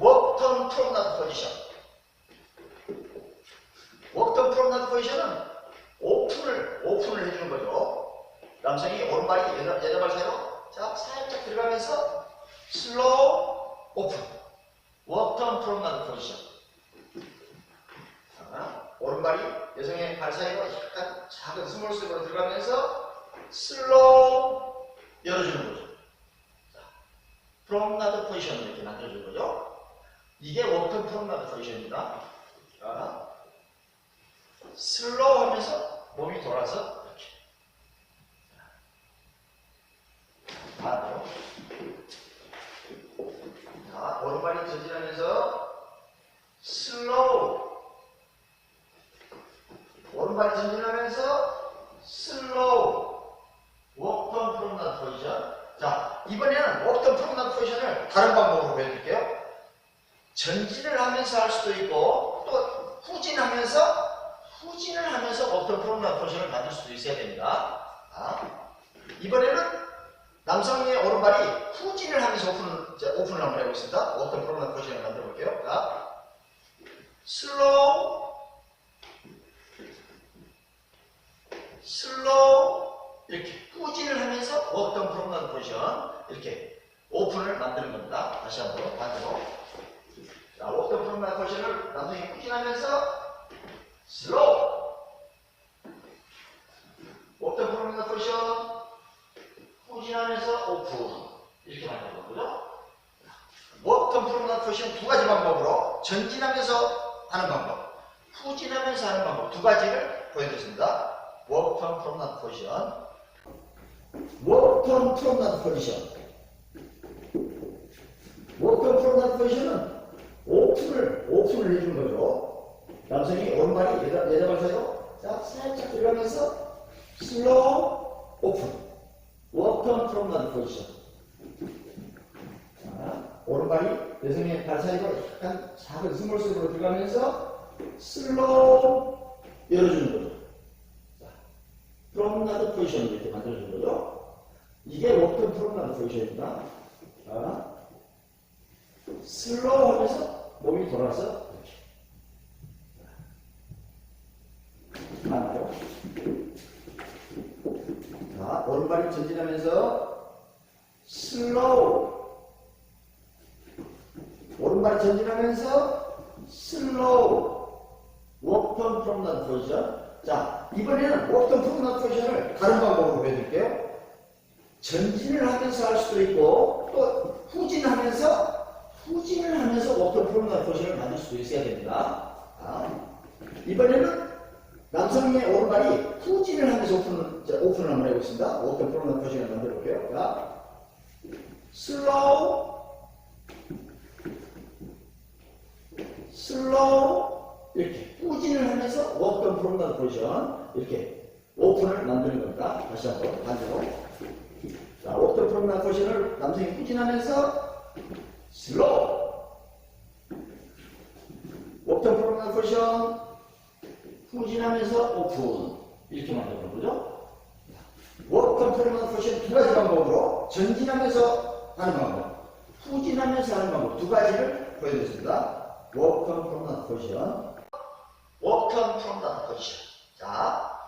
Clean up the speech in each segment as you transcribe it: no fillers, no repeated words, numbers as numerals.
Walk turn promenade position. Walk turn promenade position은 오픈을 해주는 거죠. 남성이 오른발이 여자발 사이로 자 살짝 들어가면서 슬로우 오픈. Walk turn promenade position. 자, 오른발이 여성의 발 사이로 약간 작은 스몰 스텝으로 들어가면서 슬로우 열어주는 거죠. 자, promenade position 이렇게 만들어주는 거죠. 이게 walk turn promenade position입니다. 자, 슬로우 하면서 몸이 돌아서 이렇게. 반대로. 자, 오른발이 전진하면서 슬로우. 오른발이 전진하면서 슬로우. 워크턴 프로menade 포지션. 자, 이번에는 워크턴 프로menade 포지션을 다른 방법으로 보여드릴게요. 전진을 하면서 할 수도 있고 또 후진하면서 워크턴 프로menade 포지션을 만들 수도 있어야 됩니다. 자, 이번에는 남성의 오른발이 후진을 하면서 오픈을 한번 해보겠습니다. 워크턴 프로menade 포지션을 만들어 볼게요. 자, 슬로우 이렇게 후진을 하면서 워크턴 프로menade 포지션 이렇게 오픈을 만드는 겁니다. 다시 한번 반대로. 자, 워크턴 프로menade 포지션을 남성이 후진하면서 슬로우. 워크턴 프로menade 포지션 후진하면서 오픈 이렇게 만드는 거죠. 워크턴 프로menade 포지션 두 가지 방법으로 전진하면서 하는 방법, 후진하면서 하는 방법 두 가지를 보여드렸습니다. 워크턴 프로menade 포지션, 워크턴 프로menade 포지션. 워크턴 프로menade 포지션은 오픈을 해주는 거죠. 남성이 오른발이 여자발 사이로 자 살짝 들어가면서 슬로우 오픈. 워크턴 프로menade 포지션. 자, 오른발이 여성의 발 사이로 약간 작은 스몰 스텝으로 들어가면서 슬로우 열어주는 거죠. 자, 프로menade 포지션 이렇게 만들어주는 거죠. 이게 워크턴 프로menade 포지션입니다. 자, 슬로우 하면서 몸이 돌아서 이렇게. 맞나요? 자, 오른발이 전진하면서 슬로우. 오른발이 전진하면서 슬로우. 워크턴 프로menade 포지션. 자, 이번에는 워크턴 프로menade 포지션을 다른 방법으로 보여드릴게요. 전진을 하면서 할 수도 있고 또 후진하면서 워크턴 프로menade 포지션을 만들 수도 있어야 됩니다. 자, 이번에는 남성의 오른발이 후진을 하면서 오픈을 한번 해보겠습니다. 워크턴 프로menade 포지션을 만들어 볼게요. 자, 슬로우 이렇게 후진을 하면서 워크턴 프로menade 포지션 이렇게 오픈을 만드는 겁니다. 다시 한번 반대로. 자, 워크턴 프로menade 포지션을 남성이 후진하면서 슬로우. 워크턴 프로menade 포지션 후진하면서 오픈 이렇게 만드는 거죠. 워크턴 프로menade 포지션 두 가지 방법으로 전진하면서 하는 방법, 후진하면서 하는 방법 두 가지를 보여드렸습니다. 워크턴 프로menade 포지션, 워크턴 프로menade 포지션. 자,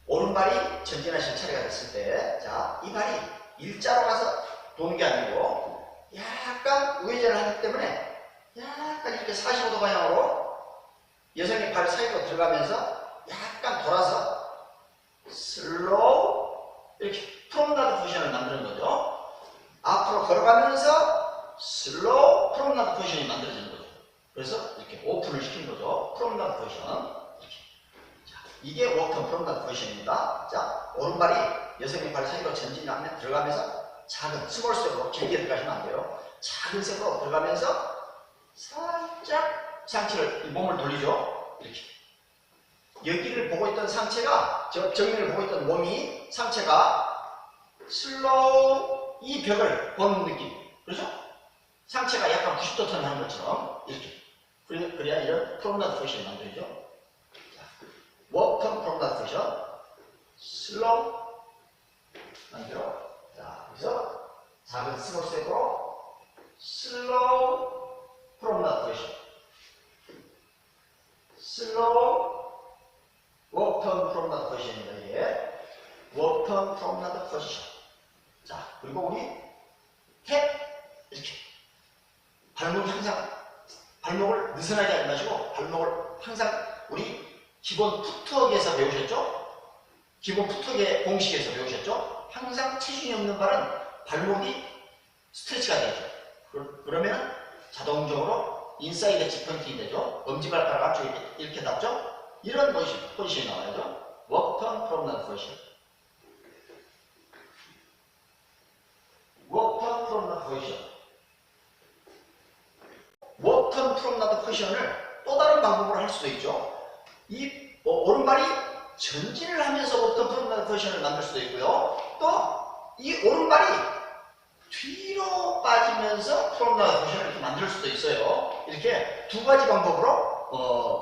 오른발이 전진하실 차례가 됐을 때, 자, 이 발이 일자로 가서 도는 게 아니고 약간 우회전을 하기 때문에 약간 이렇게 45도 방향으로 여성의 발 사이로 들어가면서 약간 돌아서 슬로우 이렇게 프로menade 포지션을 만드는 거죠. 앞으로 걸어가면서 슬로우 프로menade 포지션이 만들어지는 거죠. 그래서 이렇게 오픈을 시킨 거죠. 프로menade 포지션. 이렇게. 자, 이게 워크턴 프로menade 포지션입니다. 자, 오른발이 여성의 발 사이로 전진하면 들어가면서 작은 스몰 스텝으로 길게 들어가시면 안 돼요. 작은 스텝으로 들어가면서 살짝 상체를, 몸을 돌리죠. 이렇게. 여기를 보고 있던 상체가, 정면을 보고 있던 몸이, 상체가 슬로우 이 벽을 보는 느낌. 그렇죠? 상체가 약간 90도 턴 하는 것처럼 이렇게. 그래야 이런 프로menade 포지션이 만들죠. 워크턴 프로menade 포지션. 슬로우 만들어. 자, 그래서 작은 스몰 스텝으로 slow promenade position. slow walk turn promenade position입니다. 이게 walk turn promenade position. 자, 그리고 우리 탭 이렇게 발목이 항상 발목을 느슨하게 하지 마시고 발목을 항상 우리 기본 푸트웍에서 배우셨죠? 기본 푸트웍의 공식에서 배우셨죠? 항상 체중이 없는 발은 발목이 스트레치가 되죠. 그러면 자동적으로 인사이드 엣지 포인팅이 되죠. 엄지발가락 앞쪽에 이렇게 닿죠? 이런 포지션이 나와야죠. walk turn promenade position. walk turn promenade position. walk turn promenade position을 또 다른 방법으로 할 수도 있죠. 이 오른발이 전진을 하면서 walk turn promenade position을 만들 수도 있고요. 또 이 오른발이 뒤로 빠지면서 promenade position을 이렇게 만들 수도 있어요. 이렇게 두 가지 방법으로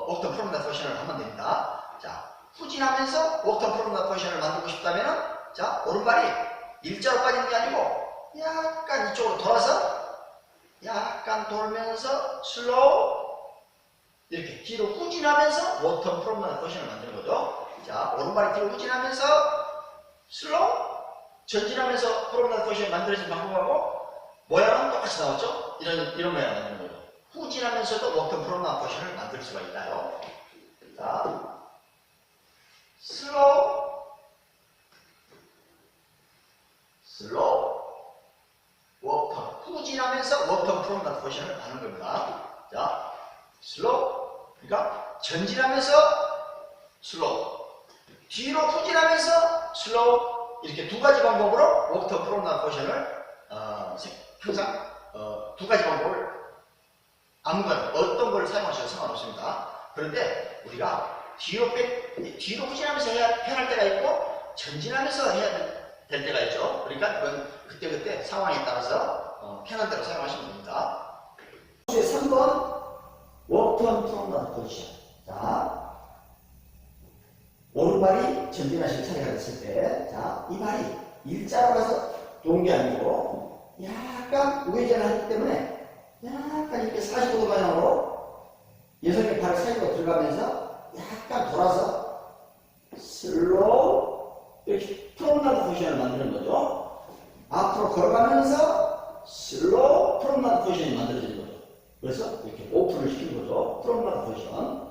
walk turn promenade position을 하면 됩니다. 자, 후진하면서 walk turn promenade position을 만들고 싶다면, 자, 오른발이 일자로 빠지는 게 아니고 약간 이쪽으로 돌아서 약간 돌면서 슬로우 이렇게 뒤로 후진하면서 walk turn promenade position을 만드는 거죠. 자, 오른발이 뒤로 후진하면서 슬로우 전진하면서 promenade position 만들어진 방법하고 모양은 똑같이 나왔죠. 이런 모양 만드는 거죠. 후진하면서도 walk turn promenade position을 만들 수가 있다요. 자, 슬로우 walk turn 후진하면서 walk turn promenade position을 하는 겁니다. 자, 슬로우 그러니까 전진하면서 슬로우 뒤로 후진하면서 슬로우 이렇게 두 가지 방법으로 walk turn promenade position을 항상 두 가지 방법을 아무거나 어떤 걸 사용하셔도 상관없습니다. 그런데 우리가 뒤로 후진하면서 해야 편할 때가 있고 전진하면서 해야 될 때가 있죠. 그러니까 그건 그때그때 상황에 따라서 편한 대로 사용하시면 됩니다. 3번 walk turn promenade position. 자, 오른발이 전진하실 차례가 됐을 때, 자, 이 발이 일자로 가서 도는 게 아니고 약간 우회전을 하기 때문에 약간 이렇게 45도 방향으로 여성의 발을 사이로 들어가면서 약간 돌아서 슬로우 이렇게 프로menade 포지션을 만드는 거죠. 앞으로 걸어가면서 슬로우 프로menade 포지션이 만들어지는 거죠. 그래서 이렇게 오픈을 시키는 거죠. 프로menade 포지션.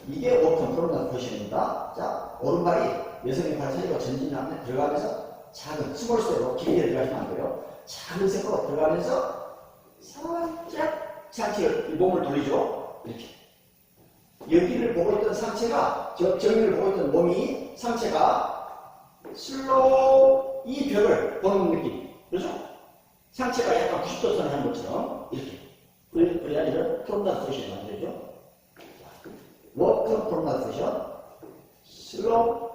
이게 walk turn promenade 포지션입니다. 자, 오른발이 여성의 발 사이로 전진하면 들어가면서 작은 스몰 스텝으로 길게 들어가시면 안 돼요. 작은 스텝으로 들어가면서 살짝 상체를 몸을 돌리죠. 이렇게 여기를 보고 있던 상체가 정면을 보고 있던 몸이 상체가 슬로우 이 벽을 보는 느낌, 그렇죠? 상체가 약간 90도 선을 하는 것처럼 이렇게 그래야 이런 promenade 포지션이 만들어져. walk turn promenade position, 슬로우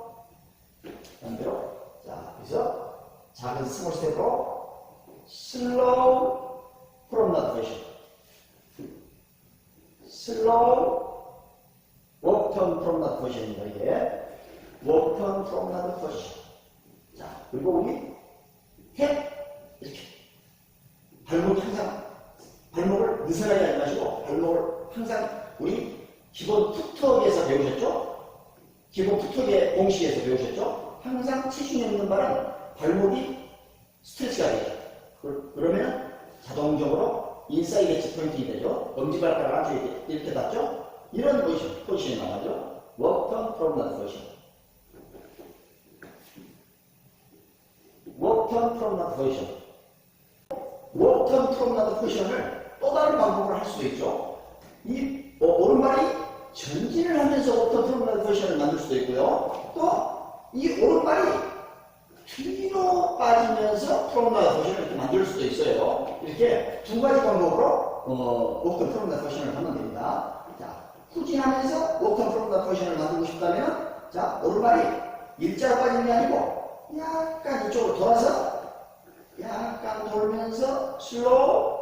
반대로. 자, 그래서 작은 스몰 스텝으로 슬로우 promenade position, 슬로우 walk turn promenade position입니다. 이게 walk turn promenade position. 자, 그리고 우리 탭 이렇게 발목이 항상 발목을 느슨하게 하지 마시고 발목을 항상 우리 기본 푸트웍에서 배우셨죠? 기본 푸트웍의 공식에서 배우셨죠? 항상 체중이 없는 발은 발목이 스트레치가 되죠. 그러면 자동적으로 인사이드 엣지 포인팅이 되죠. 엄지발가락 안쪽에 이렇게 닿죠? 이런 포지션이 나와죠. walk turn promenade position. walk turn promenade position. walk turn promenade position을 또 다른 방법으로 할 수도 있죠. 이 오른발이 전진을 하면서 walk turn promenade position을 만들 수도 있고요. 또 이 오른발이 뒤로 빠지면서 promenade position을 이렇게 만들 수도 있어요. 이렇게 두 가지 방법으로 walk turn promenade position을 하면 됩니다. 자, 후진하면서 walk turn promenade position을 만들고 싶다면, 자, 오른발이 일자로 빠지는 게 아니고 약간 이쪽으로 돌아서 약간 돌면서 슬로우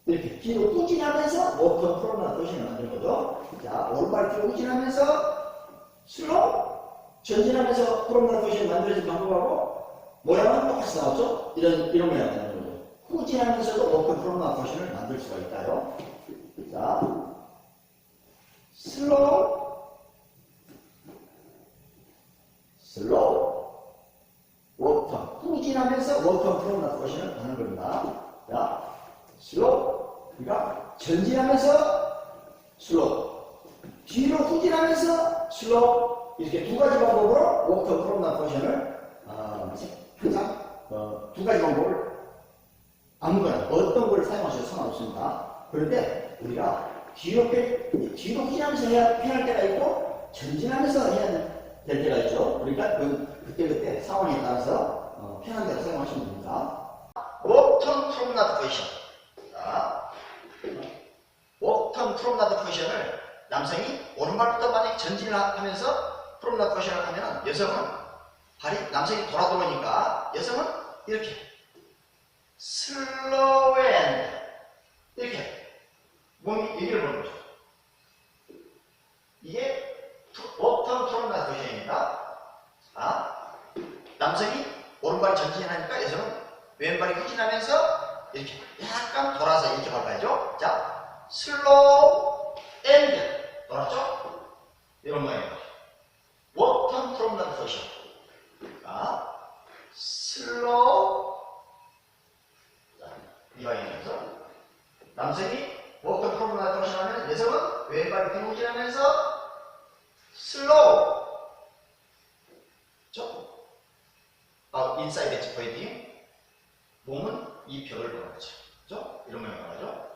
이렇게 뒤로 후진하면서 walk turn promenade position을 만드는 거죠. 자, 오른발 뒤로 후진하면서 슬로우 전진하면서 promenade position 만들어진 방법하고 모양은 똑같이 나왔죠. 이런 모양 만드는 거죠. 후진하면서도 워크 프롬 포지션을 만들 수가 있다요. 자, 슬로우, 워터. 후진하면서 워크 프롬 포지션을 하는 겁니다. 자, 슬로우. 그러니까 전진하면서 슬로우. 뒤로 후진하면서 슬로우. 이렇게 두 가지 방법으로 워크 프롬 포지션을 항상 두 가지 방법을 아무거나 어떤 걸 사용하셔도 상관없습니다. 그런데 우리가 뒤로 후진하면서 해야 편할 때가 있고 전진하면서 해야 될 때가 있죠. 그러니까 그때 상황에 따라서 편한 대로 사용하시면 됩니다. 워턴 프롬나드 포지션. 자, 워턴 프롬나드 포지션을 남성이 오른발부터 만약 전진을 하면서 프롬나드 포지션을 하면 여성은 발이 남성이 돌아 들어오니까 여성은 이렇게 슬로우 앤 이렇게 몸이 여기를 보는 거죠. 이게 워턴 프롬나드 포지션입니다. 자, 남성이 오른발이 전진하니까 여성은 왼발이 후진하면서 이렇게 약간 돌아서 이렇게 밟아야죠. 자, 슬로우 앤 돌았죠? 이런 모양입니다. 워턴 프롬나드 포지션. 자, 슬로우. 자, 이 방향에서 남성이 워턴 프롬나드 포지션 하면 여성은 왼발이 뒤로 후진하면서 슬로우. 인사이드 엣지 포인팅. 몸은 이 벽을 돌아가죠. 그죠? 이런 모양을 말하죠.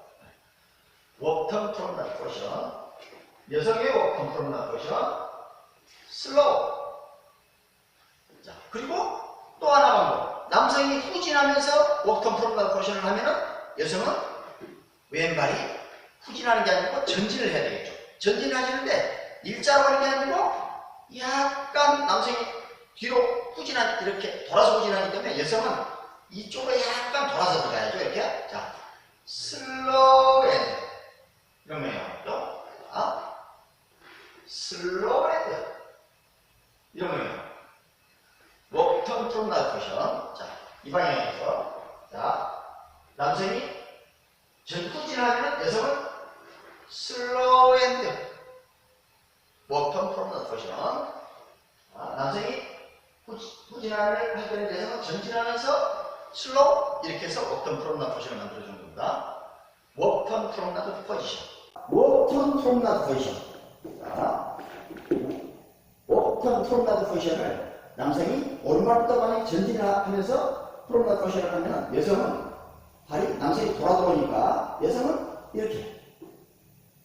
워턴 프롬나드 포지션. 여성의 워턴 프롬나드 포지션. 슬로우. 자, 그리고 또 하나 방법. 남성이 후진하면서 워턴 프롬나드 포지션을 하면은 여성은 왼발이 후진하는 게 아니고 전진을 해야 되겠죠. 전진을 하시는데 일자로 하는 게 아니고 약간 남성이 뒤로 이렇게 돌아서 후진하기 때문에 여성은 이쪽으로 약간 돌아서 들어가야죠. 이렇게. 자, 슬로우 앤 이런 모양이죠. 자, 슬로우 앤 이런 모양. 워턴 프롬나드 포지션. 자, 이 방향에서 자, 남성이 후진하면 여성은 슬로우 앤 워턴 프롬나드 포지션. 남성이 후진을 할 때는 여성은 전진하면서 슬로우 이렇게 해서 워턴 프롬나드 포지션을 만들어주는 겁니다. 워턴 프롬나드 포지션. 워턴 프롬나드 포지션. 자, 워턴 프롬나드 포지션을 남성이 오른발부터 많이 전진을 하면서 프롬나드 포지션을 하면 여성은 발이 남성이 돌아 들어오니까 여성은 이렇게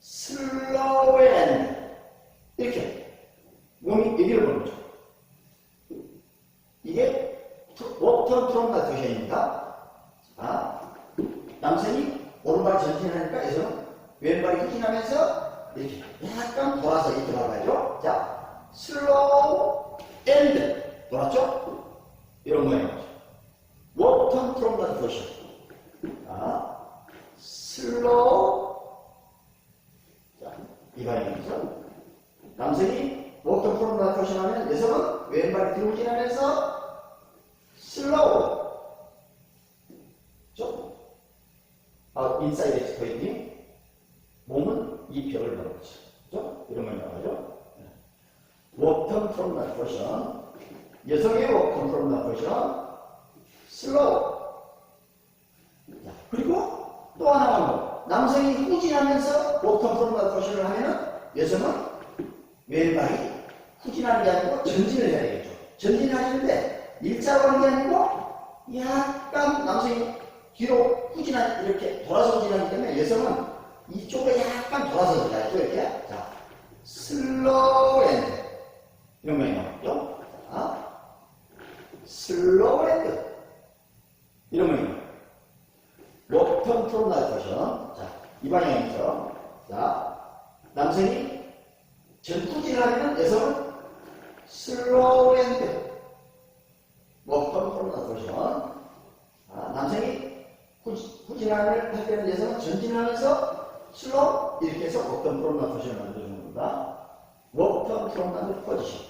슬로우 앤 이렇게 몸이 여기를 보는 거죠. 이게 워턴 프롬나드 포지션입니다. 자, 남성이 오른발 전진하니까 여성은 왼발이 후진하면서 이렇게 약간 돌아서 이렇게 봐봐야죠. 자, 슬로우 앤 돌았죠? 이런 모양이죠. 워턴 프롬나드 포지션. 자, 슬로우. 자, 이 방향에서 남성이 워턴 프롬나드 포지션 하면 여성은 왼발이 뒤로 후진하면서 슬로우. 인사이드 엣지 포인팅. 몸은 이 벽을 바라보죠. 이런 걸 나와요. 워턴 프롬나드 포지션. 여성의 워턴 프롬나드 포지션. 슬로우. 자, 그리고 또 하나 방법. 남성이 후진하면서 워턴 프롬나드 포지션을 하면 여성은 왼발이 후진하는 게 아니고 전진을 해야 되겠죠. 전진을 하시는데 일자로 하는 게 아니고 약간 남성이 뒤로 이렇게 돌아서 후진하기 때문에 여성은 이쪽으로 약간 돌아서 들어가야죠. 이렇게. 자, 슬로우 앤 이런 모양이 나왔죠. 자, 슬로우 앤 이런 모양이 워턴 프롬나드 포지션. 자, 이 방향에서 자, 남성이 후진을 하면 여성은 슬로우 앤 워턴 프롬나드 포지션. 남성이 후진을 할 때는 여성은 전진하면서 슬로우 이렇게 해서 워턴 프롬나드 포지션을 만들어주는 겁니다. 워턴 프롬나드 포지션.